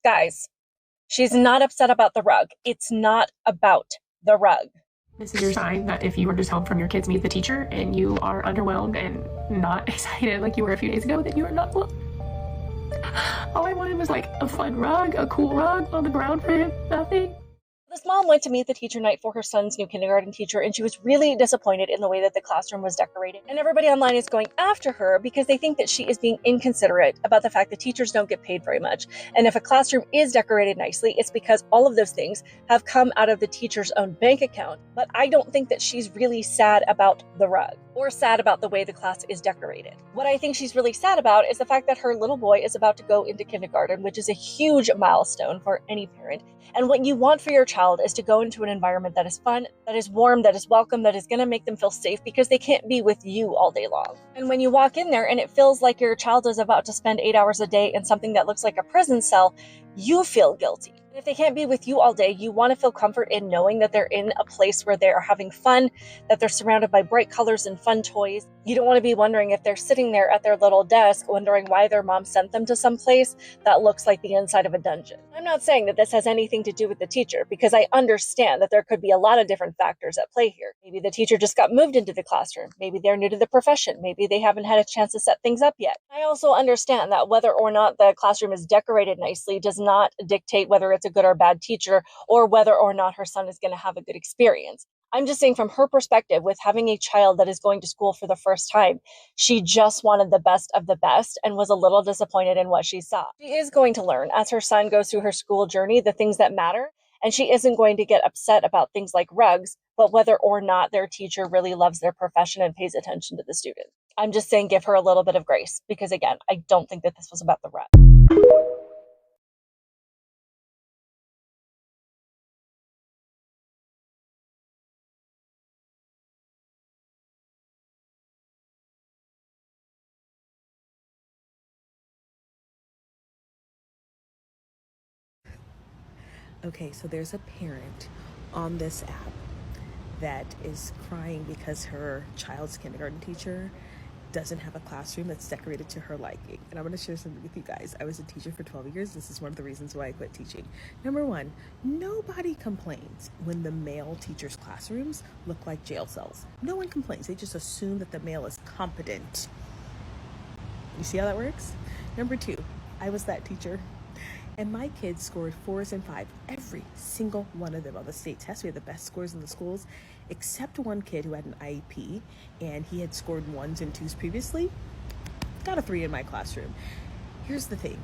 guys, she's not upset about the rug. It's not about the rug. This is your sign that if you are just home from your kids meet the teacher and you are underwhelmed and not excited like you were a few days ago, then you are not alone. All I wanted was like a fun rug, a cool rug on the ground for him, nothing. This mom went to meet the teacher night for her son's new kindergarten teacher, and she was really disappointed in the way that the classroom was decorated. And everybody online is going after her because they think that she is being inconsiderate about the fact that teachers don't get paid very much. And if a classroom is decorated nicely, it's because all of those things have come out of the teacher's own bank account. But I don't think that she's really sad about the rug or sad about the way the class is decorated. What I think she's really sad about is the fact that her little boy is about to go into kindergarten, which is a huge milestone for any parent. And what you want for your child is to go into an environment that is fun, that is warm, that is welcome, that is going to make them feel safe because they can't be with you all day long. And when you walk in there and it feels like your child is about to spend 8 hours a day in something that looks like a prison cell, you feel guilty. If they can't be with you all day, you want to feel comfort in knowing that they're in a place where they are having fun, that they're surrounded by bright colors and fun toys. You don't want to be wondering if they're sitting there at their little desk wondering why their mom sent them to some place that looks like the inside of a dungeon. I'm not saying that this has anything to do with the teacher, because I understand that there could be a lot of different factors at play here. Maybe the teacher just got moved into the classroom. Maybe they're new to the profession. Maybe they haven't had a chance to set things up yet. I also understand that whether or not the classroom is decorated nicely does not dictate whether it's a good or bad teacher or whether or not her son is going to have a good experience. I'm just saying from her perspective, with having a child that is going to school for the first time, she just wanted the best of the best and was a little disappointed in what she saw. She is going to learn as her son goes through her school journey the things that matter, and she isn't going to get upset about things like rugs, but whether or not their teacher really loves their profession and pays attention to the student. I'm just saying give her a little bit of grace, because again, I don't think that this was about the rug. Okay, so there's a parent on this app that is crying because her child's kindergarten teacher doesn't have a classroom that's decorated to her liking. And I'm going to share something with you guys. I was a teacher for 12 years. This is one of the reasons why I quit teaching. Number one, nobody complains when the male teachers' classrooms look like jail cells. No one complains. They just assume that the male is competent. You see how that works? Number two, I was that teacher. And my kids scored 4s and 5s, every single one of them on the state test. We had the best scores in the schools, except one kid who had an IEP, and he had scored 1s and 2s previously. Got a 3 in my classroom. Here's the thing.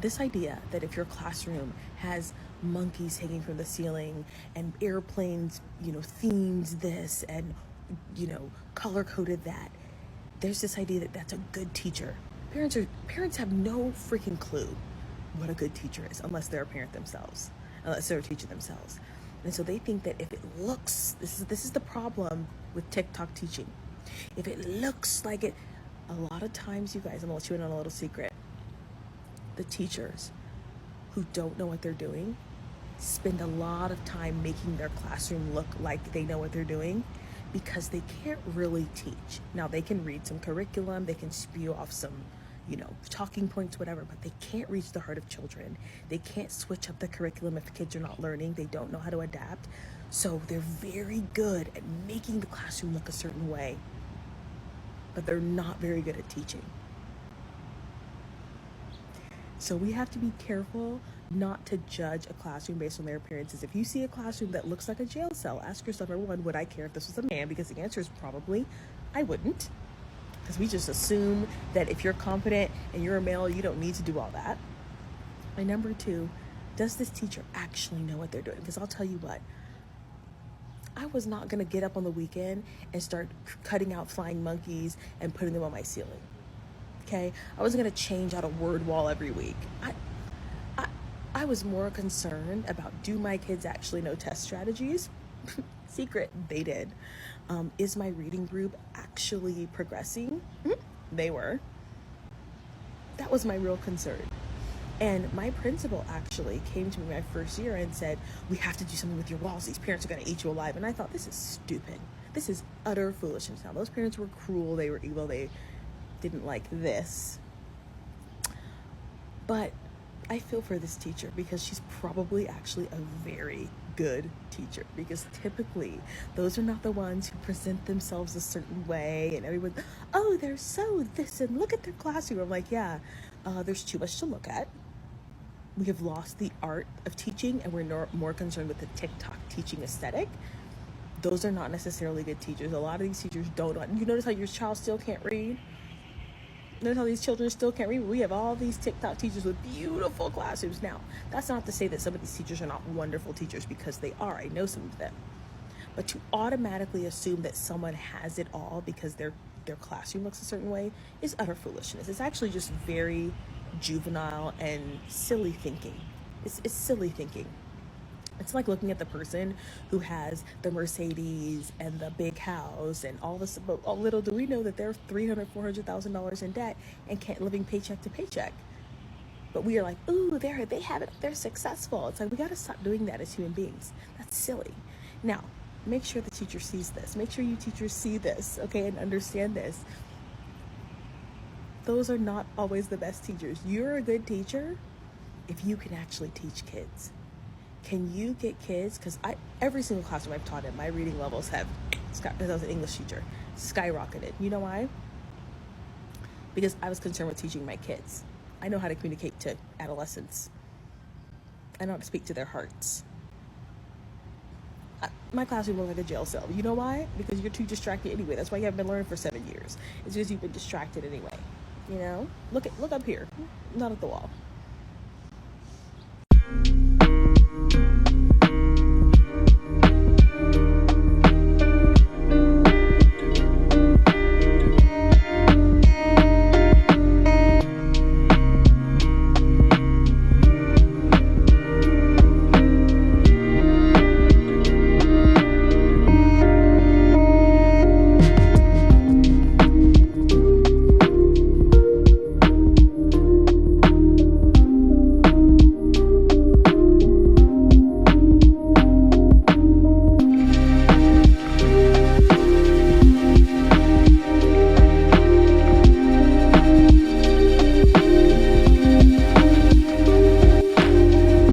This idea that if your classroom has monkeys hanging from the ceiling and airplanes, themes this and, color-coded that, there's this idea that that's a good teacher. Parents have no freaking clue what a good teacher is unless they're a parent themselves, unless they're a teacher themselves. And so they think that if it looks, this is the problem with TikTok teaching. If it looks like it, a lot of times, you guys, I'm gonna let you in on a little secret. The teachers who don't know what they're doing spend a lot of time making their classroom look like they know what they're doing because they can't really teach. Now they can read some curriculum, they can spew off some talking points, whatever, but they can't reach the heart of children. They can't switch up the curriculum if kids are not learning. They don't know how to adapt. So they're very good at making the classroom look a certain way, but they're not very good at teaching. So we have to be careful not to judge a classroom based on their appearances. If you see a classroom that looks like a jail cell, ask yourself, number one, would I care if this was a man? Because the answer is probably, I wouldn't. Because we just assume that if you're competent and you're a male, you don't need to do all that. And number two, does this teacher actually know what they're doing? Because I'll tell you what, I was not going to get up on the weekend and start cutting out flying monkeys and putting them on my ceiling. Okay? I wasn't going to change out a word wall every week. I was more concerned about, do my kids actually know test strategies? Secret, they did. Is my reading group actually progressing? They were. That was my real concern. And my principal actually came to me my first year and said, we have to do something with your walls. These parents are going to eat you alive. And I thought, this is stupid. This is utter foolishness. Now, those parents were cruel. They were evil. They didn't like this. But I feel for this teacher because she's probably actually a very good teacher, because typically those are not the ones who present themselves a certain way and everyone, oh, they're so this and look at their classroom. I'm like, yeah, there's too much to look at. We have lost the art of teaching, and we're more concerned with the TikTok teaching aesthetic. Those are not necessarily good teachers. A lot of these teachers don't. You notice how your child still can't read? Notice how these children still can't read? We have all these TikTok teachers with beautiful classrooms. Now, that's not to say that some of these teachers are not wonderful teachers, because they are. I know some of them. But to automatically assume that someone has it all because their classroom looks a certain way is utter foolishness. It's actually just very juvenile and silly thinking. It's silly thinking. It's like looking at the person who has the Mercedes and the big house and all this, but little do we know that they're $300,000, $400,000 in debt and can't living paycheck to paycheck. But we are like, ooh, they have it, they're successful. It's like, we got to stop doing that as human beings. That's silly. Now, make sure the teacher sees this. Make sure you teachers see this, okay, and understand this. Those are not always the best teachers. You're a good teacher if you can actually teach kids. Can you get kids? Because every single classroom I've taught in, my reading levels have, because I was an English teacher, skyrocketed. You know why? Because I was concerned with teaching my kids. I know how to communicate to adolescents. I know how to speak to their hearts. My classroom looked like a jail cell. You know why? Because you're too distracted anyway. That's why you haven't been learning for 7 years. It's because you've been distracted anyway. You know? Look up here, not at the wall.